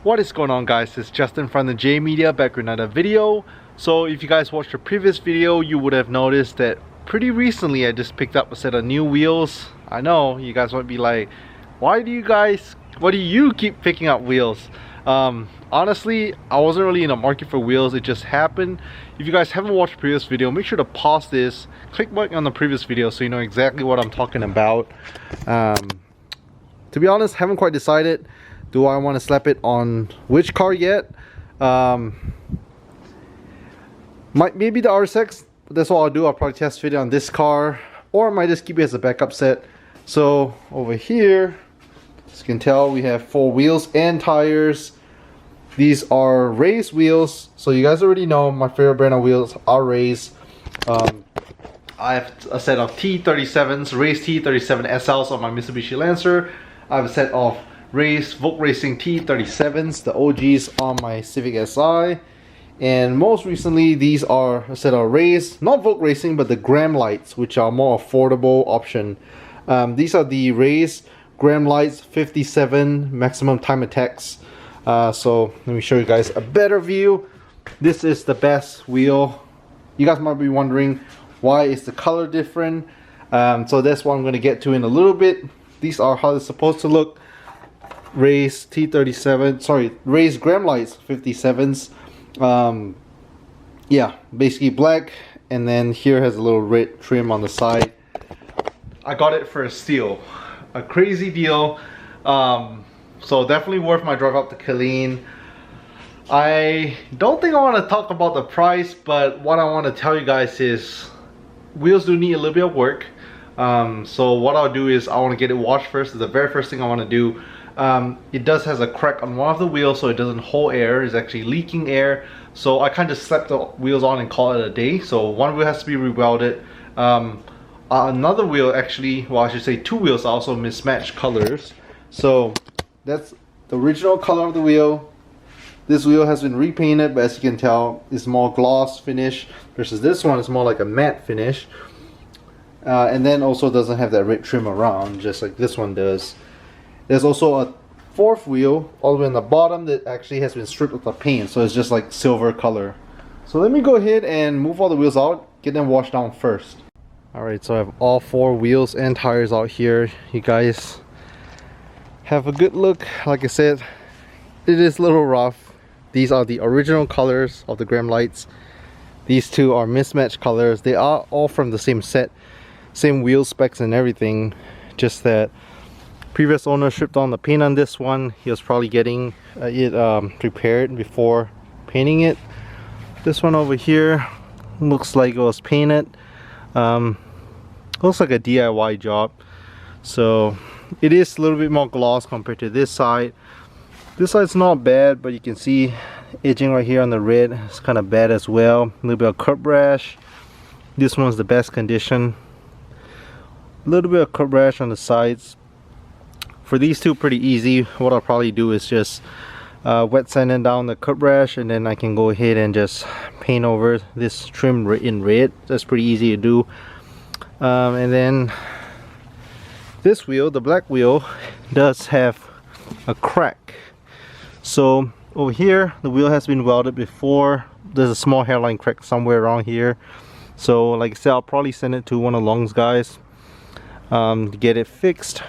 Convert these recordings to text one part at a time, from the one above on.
What is going on, guys? It's Justin from the J Media back with another video. So if you guys watched the previous video, you would have noticed that pretty recently I just picked up a set of new wheels. I know you guys might be like, why do you keep picking up wheels? Honestly, I wasn't really in the market for wheels. It just happened. If you guys haven't watched the previous video, make sure to pause this, click back on the previous video so you know exactly what I'm talking about. To be honest, haven't quite decided. Do I want to slap it on which car yet? Maybe the RSX. That's what I'll do. I'll probably test fit it on this car, or I might just keep it as a backup set. So over here, as you can tell, we have 4 wheels and tires. These are raised wheels, so you guys already know my favorite brand of wheels are raised. I have a set of T37s, raised T37 SLs on my Mitsubishi Lancer. I have a set of raised Vogue Racing T37s, the OGs on my Civic Si. And most recently, these are a set of raised, not Vogue Racing, but the Gramlights, which are more affordable option. These are the raised Gramlights 57 maximum time attacks. So let me show you guys a better view. This is the best wheel. You guys might be wondering, why is the color different? So that's what I'm going to get to in a little bit. These are how it's supposed to look. Raised T37, sorry, raised Gramlights 57s. Yeah, basically black, and then here has a little red trim on the side. I got it for a steal, a crazy deal. So definitely worth my drive up to Killeen. I don't think I want to talk about the price, but what I want to tell you guys is wheels do need a little bit of work. So what I'll do is I want to get it washed first. It's the very first thing I want to do. It does has a crack on one of the wheels, so it doesn't hold air. It's actually leaking air. So I kind of slap the wheels on and call it a day. So one wheel has to be rewelded. Another wheel, actually, well, I should say 2 wheels are also mismatched colors. So that's the original color of the wheel. This wheel has been repainted, but as you can tell, it's more gloss finish versus this one is more like a matte finish. And then also doesn't have that red trim around, just like this one does. There's also a 4th wheel all the way on the bottom that actually has been stripped of the paint, so it's just like silver color. So let me go ahead and move all the wheels out, get them washed down first. Alright, so I have all 4 wheels and tires out here. You guys have a good look. Like I said, it is a little rough. These are the original colors of the Gramlights. These 2 are mismatched colors. They are all from the same set, same wheel specs and everything, just that previous owner stripped on the paint on this one. He was probably getting it prepared before painting it. This one over here looks like it was painted. Looks like a DIY job. So it is a little bit more gloss compared to this side. This side's not bad, but you can see edging right here on the red. It's kind of bad as well. A little bit of curb rash. This one's the best condition. A little bit of curb rash on the sides. For these 2, pretty easy. What I'll probably do is just wet sanding down the curb rash, and then I can go ahead and just paint over this trim in red. That's pretty easy to do. And then this wheel, the black wheel, does have a crack. So over here, the wheel has been welded before. There's a small hairline crack somewhere around here. So like I said, I'll probably send it to one of Long's guys to get it fixed.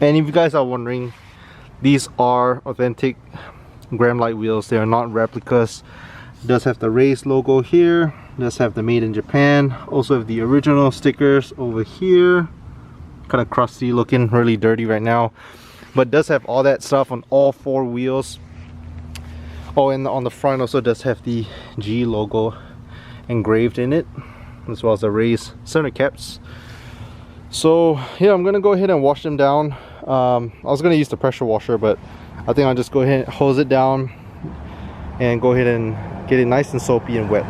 And if you guys are wondering, these are authentic Gramlight wheels. They are not replicas. It does have the raised logo here. It does have the made in Japan. Also have the original stickers over here. Kind of crusty looking, really dirty right now. But does have all that stuff on all 4 wheels. Oh, and on the front also does have the G logo engraved in it, as well as the raised center caps. So yeah, I'm gonna go ahead and wash them down. I was gonna use the pressure washer, but I think I'll just go ahead and hose it down and go ahead and get it nice and soapy and wet.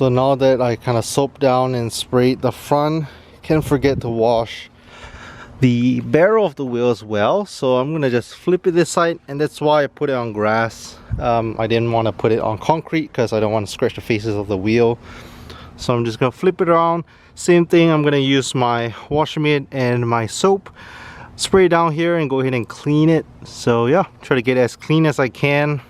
So now that I kind of soaped down and sprayed the front, can't forget to wash the barrel of the wheel as well. So I'm gonna just flip it this side, and that's why I put it on grass. I didn't want to put it on concrete because I don't want to scratch the faces of the wheel. So I'm just gonna flip it around. Same thing, I'm gonna use my washer mitt and my soap, spray down here and go ahead and clean it. So yeah, try to get as clean as I can.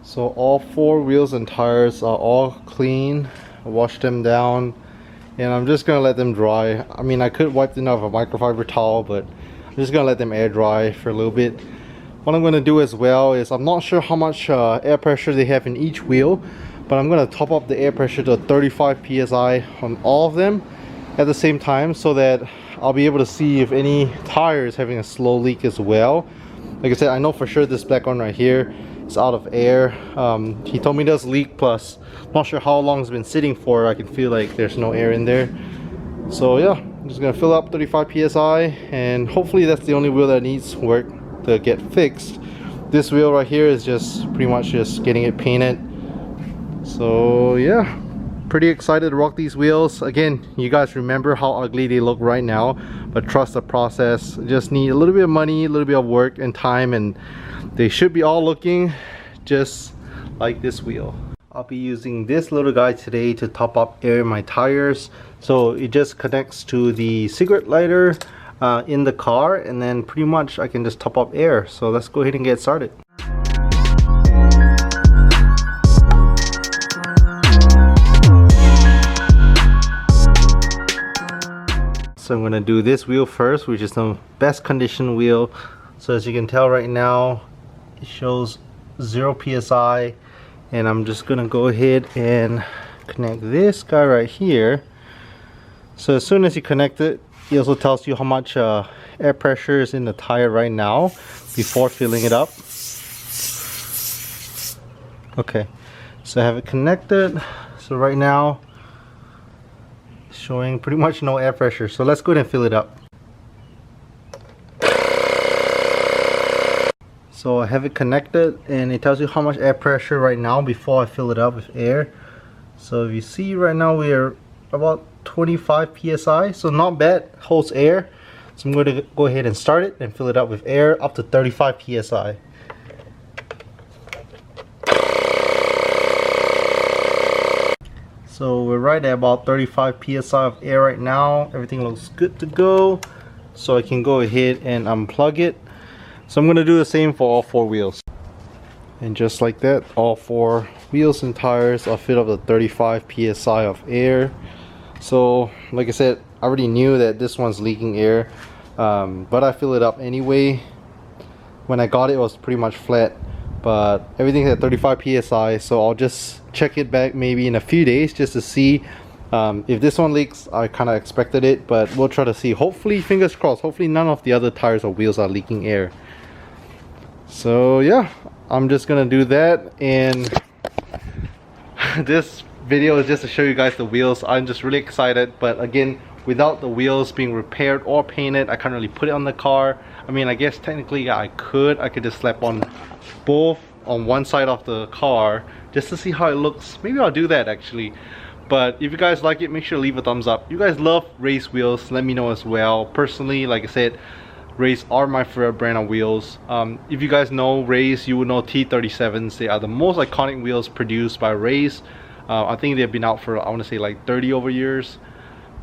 So all 4 wheels and tires are all clean. I washed them down and I'm just gonna let them dry. I mean, I could wipe them off a microfiber towel, but I'm just gonna let them air dry for a little bit. What I'm gonna do as well is, I'm not sure how much air pressure they have in each wheel, but I'm gonna top up the air pressure to 35 psi on all of them at the same time, so that I'll be able to see if any tire is having a slow leak as well. Like I said, I know for sure this black one right here, it's out of air. He told me it does leak, plus not sure how long it's been sitting for. I can feel like there's no air in there. So yeah, I'm just gonna fill up 35 psi, and hopefully that's the only wheel that needs work to get fixed. This wheel right here is just pretty much just getting it painted. So yeah, pretty excited to rock these wheels. Again, you guys remember how ugly they look right now, but trust the process. Just need a little bit of money, a little bit of work and time, and they should be all looking just like this wheel. I'll be using this little guy today to top up air in my tires. So it just connects to the cigarette lighter in the car, and then pretty much I can just top up air. So let's go ahead and get started. So I'm gonna do this wheel first, which is the best condition wheel. So as you can tell right now, it shows 0 psi, and I'm just gonna go ahead and connect this guy right here. So as soon as you connect it, it also tells you how much air pressure is in the tire right now before filling it up. Okay, so I have it connected. So right now it's showing pretty much no air pressure, so let's go ahead and fill it up. So I have it connected, and it tells you how much air pressure right now before I fill it up with air. So if you see right now, we are about 25 psi, so not bad, holds air. So I'm going to go ahead and start it and fill it up with air up to 35 psi. So we're right at about 35 psi of air right now. Everything looks good to go, so I can go ahead and unplug it. So I'm going to do the same for all 4 wheels. And just like that, all 4 wheels and tires are filled up to 35 psi of air. So like I said, I already knew that this one's leaking air, but I fill it up anyway. When I got it, it was pretty much flat, but everything's at 35 psi, so I'll just check it back maybe in a few days just to see if this one leaks. I kind of expected it, but we'll try to see. Hopefully, fingers crossed, hopefully none of the other tires or wheels are leaking air. So yeah, I'm just gonna do that, and this video is just to show you guys the wheels. I'm just really excited, but again, without the wheels being repaired or painted, I can't really put it on the car. I mean, I guess technically I could just slap on both on one side of the car just to see how it looks. Maybe I'll do that actually. But if you guys like it, make sure to leave a thumbs up. You guys love race wheels, let me know as well. Personally, like I said, Race are my favorite brand of wheels. If you guys know Race, you would know T37s. They are the most iconic wheels produced by Race. I think they've been out for, I want to say, like 30 over years.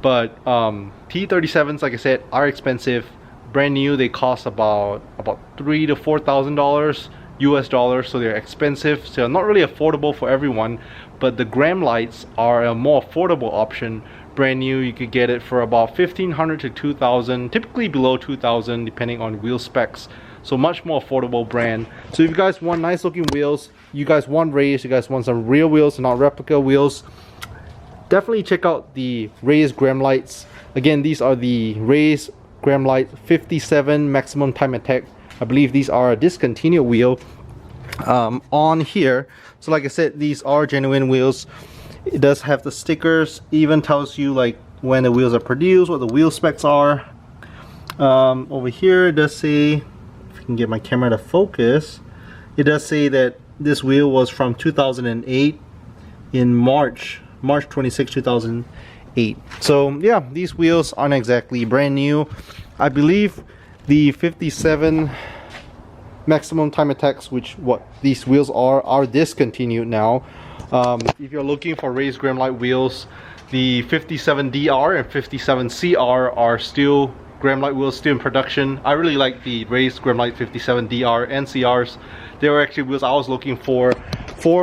But T37s, like I said, are expensive. Brand new, they cost about $3,000 to $4,000 US dollars, so they're expensive. So they're not really affordable for everyone. But the Gramlights are a more affordable option brand new, you could get it for about 1,500 to 2,000, typically below 2,000 depending on wheel specs. So much more affordable brand. So if you guys want nice looking wheels, you guys want raised, you guys want some real wheels and not replica wheels, definitely check out the raised Gramlights. Again, these are the raised Gramlight 57 maximum time attack. I believe these are a discontinued wheel on here. So like I said, these are genuine wheels. It does have the stickers, even tells you like when the wheels are produced, what the wheel specs are. Over here it does say, if I can get my camera to focus, it does say that this wheel was from 2008 in March 26, 2008. So yeah, these wheels aren't exactly brand new. I believe the 57 maximum time attacks, which what these wheels are discontinued now. If you're looking for raised Gramlight wheels, the 57DR and 57CR are still Gramlight wheels, still in production. I really like the raised Gramlight 57DR and CRs. They were actually wheels I was looking for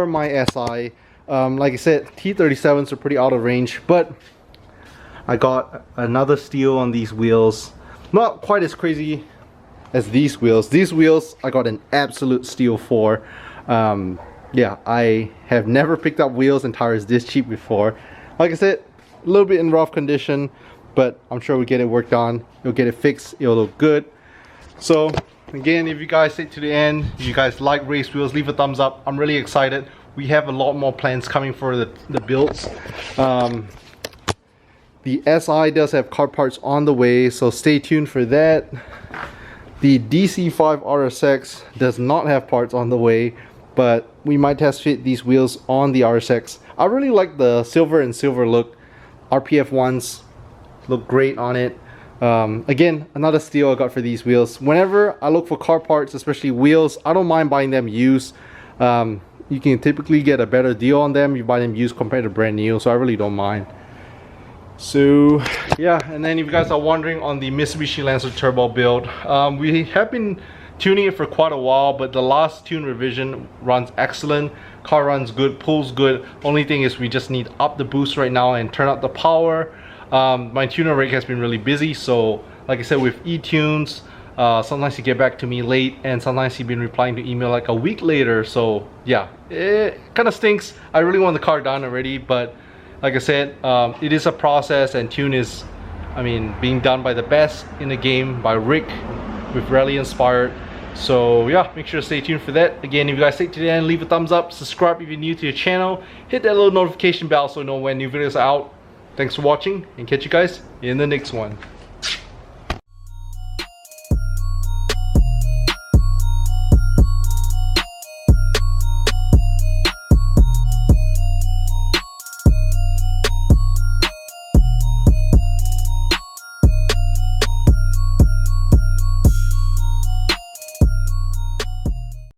my SI. Like I said, T37s are pretty out of range, but I got another steal on these wheels. Not quite as crazy as these wheels. These wheels I got an absolute steal for. Yeah, I have never picked up wheels and tires this cheap before. Like I said, a little bit in rough condition, but I'm sure we get it worked on. You'll get it fixed, it'll look good. So again, if you guys stay to the end, if you guys like race wheels, leave a thumbs up. I'm really excited. We have a lot more plans coming for the builds. The SI does have car parts on the way, so stay tuned for that. The DC5 RSX does not have parts on the way, but we might test fit these wheels on the RSX. I really like the silver and silver look. RPF ones look great on it. Again, another steal I got for these wheels. Whenever I look for car parts, especially wheels, I don't mind buying them used. You can typically get a better deal on them. You buy them used compared to brand new, so I really don't mind. So yeah, and then if you guys are wondering on the Mitsubishi Lancer Turbo build, we have been tuning it for quite a while, but the last tune revision runs excellent. Car runs good, pulls good. Only thing is we just need up the boost right now and turn up the power. My tuner rig has been really busy, so like I said, with e-tunes, sometimes he get back to me late, and sometimes he's been replying to email like a week later. So yeah, it kind of stinks. I really want the car done already, but like I said, it is a process, and tune is, I mean, being done by the best in the game, by Rick with Rallinspired. So yeah, make sure to stay tuned for that. Again, if you guys stay to the end, leave a thumbs up, subscribe if you're new to the channel, hit that little notification bell so you know when new videos are out. Thanks for watching, and catch you guys in the next one.